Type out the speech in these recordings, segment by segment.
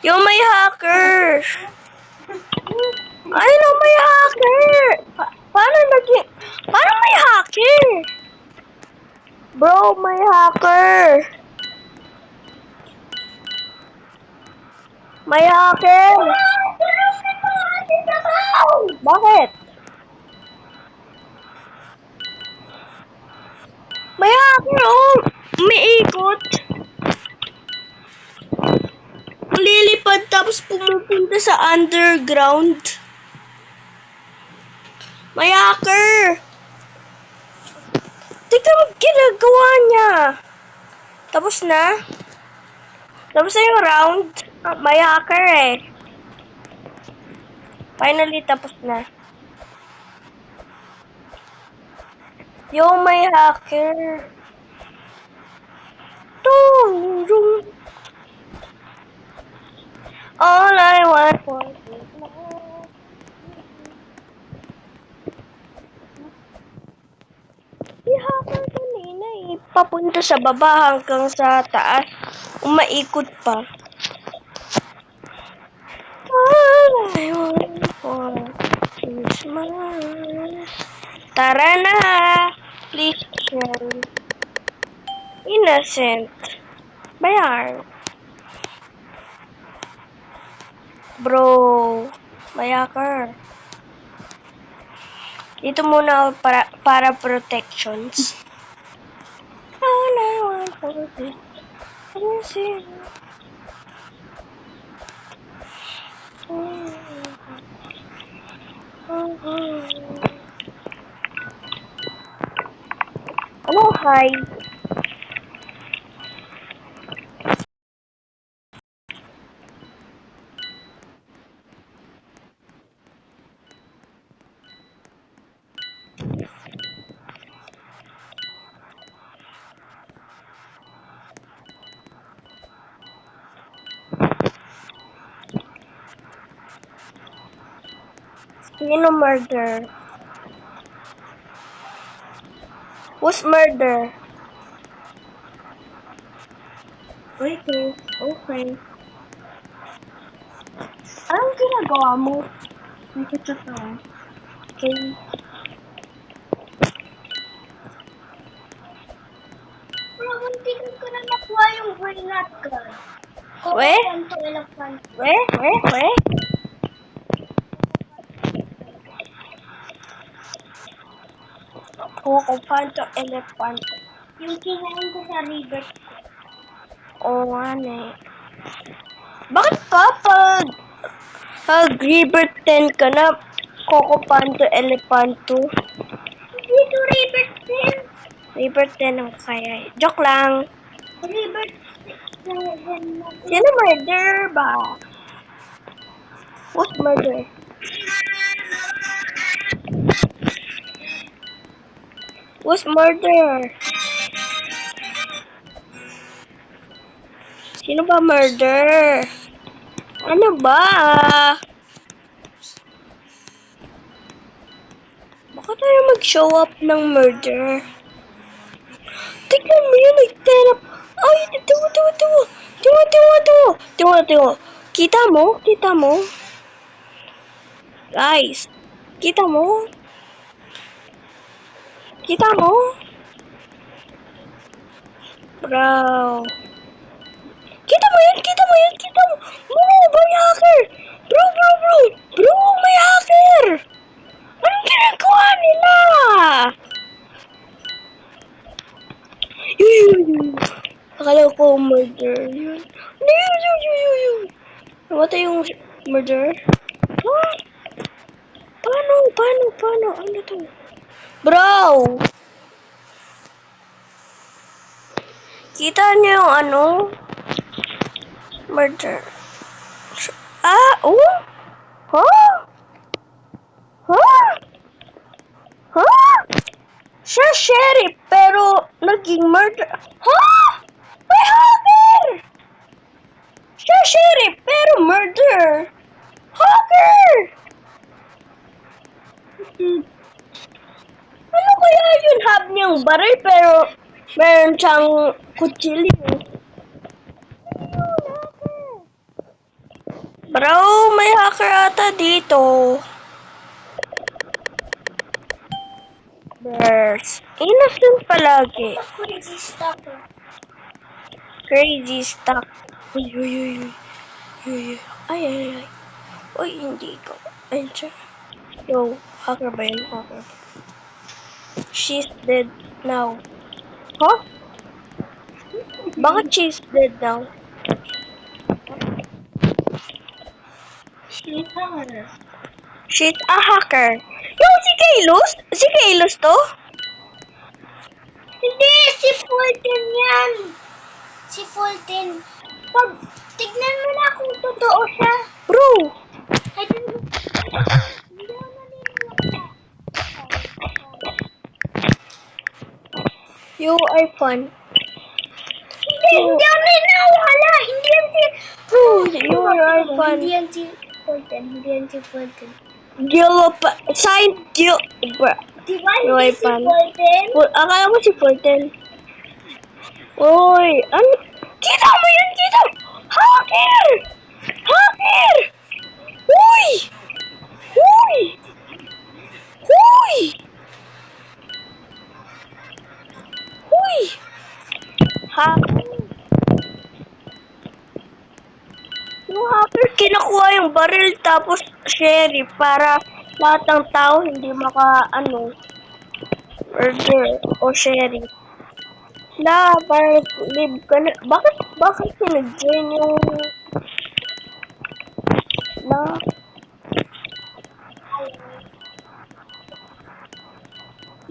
Yung may hacker! Ay, no, may hacker! Paano naging... Paano may hacker? Bro, may hacker! May hacker! Bakit? May hacker, oh! May ikot! Lilipad tapos pumupunta sa underground. May hacker! Tignan mo ginagawa niya. Tapos na? Tapos na yung round? May hacker eh. Finally, tapos na. Yung may hacker. Tung! All I want for is love. Si hacker kanina eh. Papunta sa baba hanggang sa taas. Umaikot pa. All I want for is love. Tara na! Please share. Innocent. Bayar. Bro. Bayakar. Dito muna ako para protections. All I want for this is ano, hi? Sino murder? Who's murder? Okay, okay. Anong ginagawa mo? Nakita to. Okay. Bro, hindi ko na nakuha yung grenade gun. We? Elephant. We? Kukupanto elephant. Yung kinain ko sa river. Oo nga eh. Bakit pa pag River 10 ka na, Kukupanto elefanto? Dito river 10. River 10 ang kaya. Joke lang. River 7. Sino murder ba? Who's murder? Who's murder? Sino ba murder? Ano ba? Baka tayo mag-show up ng murder. Tignan mo yun, nagtanap. Ay, tiwa. Kita mo? Guys, kita mo? Bro. Kita mo yun. Bro, may hacker. Bro, may hacker. Anong ginagawa nila? Yun. Akala ko murder yun. Yun. Namatay yung murder? What? Paano? Ano to? Bro! Kita niyo yung ano? Murder. Oh? Huh? Siya sheriff, pero naging murder. May hacker! Siya sheriff, pero murder. Hacker! Ano kaya yun? Hab niyang baril, pero meron siyang kutsilyo. Bro, may hacker ata dito. Bears. Innocent palagi. Crazy stuff. Crazy stuff. Uy, uy, uy, uy. Uy, uy. Ay, ay, ay. Uy, hindi ko. Ayun siya. Yo, hacker ba yun? Hacker. She's dead now. Huh? Bakit she's dead now? She's her. She's a hacker. Yo, si Kalos? Si Kalos to? Hindi, si Fulton yan. Si Fulton. Pag tignan mo na kung totoo siya. Bro, Ay, hindi ako naniniwala. you are fun. Hindi ako naniniwala. Hindi yan si... Bro, you are fun. Hindi yan si Fulton. Hindi yan si Fulton. Gil pa. Sign Gil. Bro. Diba You hindi are si fun. Fulton? Akala ko si Fulton. Uy, ano? Kita mo yun, kita! Hacker! Hacker! Uy! Uy! Uy! Uy! Hacker. Yung hacker, kinakuha yung baril tapos sheriff para lahat ng tao hindi murder o sheriff. Na, para live ka na. Bakit sinag-join yung na?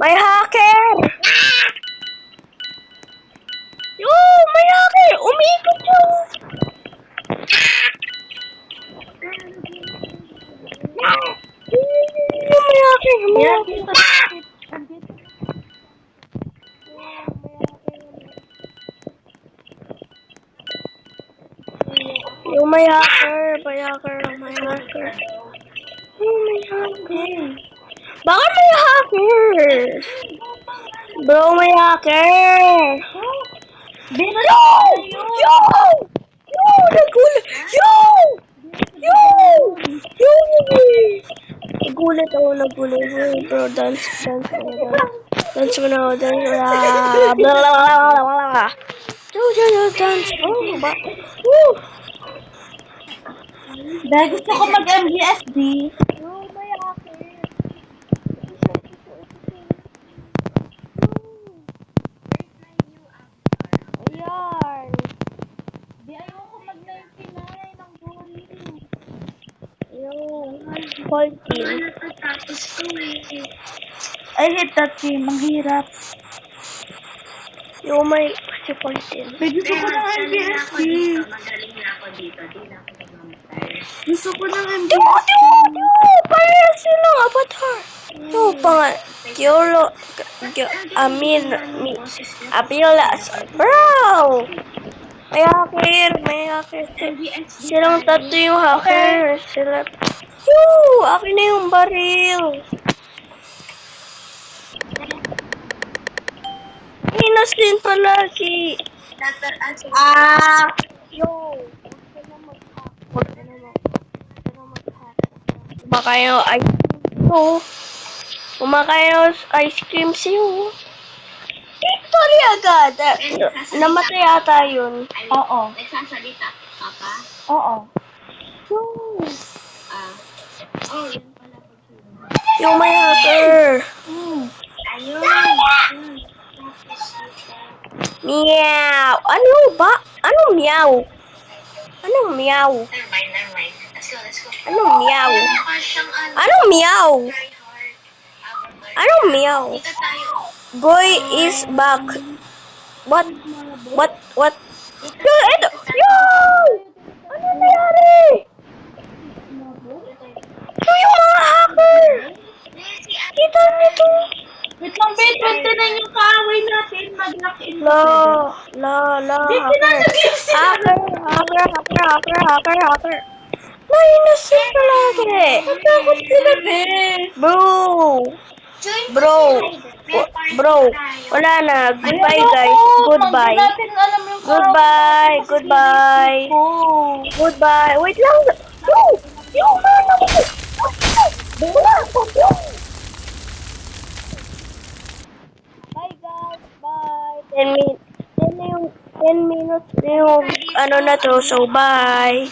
May hacker! Yo, may hacker! Umikot siya! May hacker! May hacker! Yung may hacker! May hacker! May hacker! Yung may hacker! Bakit may hacker? Bro, may hacker! Yo! Yo! Yo! Nagulat! Yo! Yo! Yo! Nagulat ako, nagulat. Hey, bro, dance mo na. Dance mo na, dance mo na. Blah, blah, blah, blah, blah. Yo, dance. Oh, ba? Woo! Dahil gusto ko mag-MGSD. Yo, may hacker. Ayan. Di ayoko mag-99 ng gory. Yo, 14. Tapos ko eh. I hate that game. Ang hirap. Yo, may si 14. Gusto ko ng MGSD. Magaling na ako dito. Di na ako nagmamatay. Gusto ko ng Yo, MGSD. yo, parehas silang avatar. Yo, Kyolo, Apilas. Bro! May hacker. Silang tatlo yung hacker. Sila. Yo, akin na yung baril. Innocent palagi. Yo. Huwag ka na mag-hack. Kumakain ng ice cream to. Kumakain ng ice cream siyo. Victory agad. Namatay ata yun. Oo. Nagsasalita ka pa? Oo. Yo. Oh, yun pala pag Yung may hacker. ayun. Meow. Ano ba? Anong meow? Anong meow? Never mind. Let's go. Anong meow? Mukha siyang Anong meow? try hard. Anong meow? Dito tayo. Goy is back. What? Yo, eto. Yo! Ano nangyari? Ito yung mga hacker. Kita nito. Wait lang, babe. 29 yung kaaway natin. Mag-lock in. Hacker. Na-innocent palagi. Takot sila, babe. Bro, wala na. Goodbye, guys. Goodbye. Hindi natin alam yung kaaway natin. Goodbye. Wait lang. Yung mana mo! Wala ko yung... Bye guys, bye. 10 minutes na yung ano na to, so bye.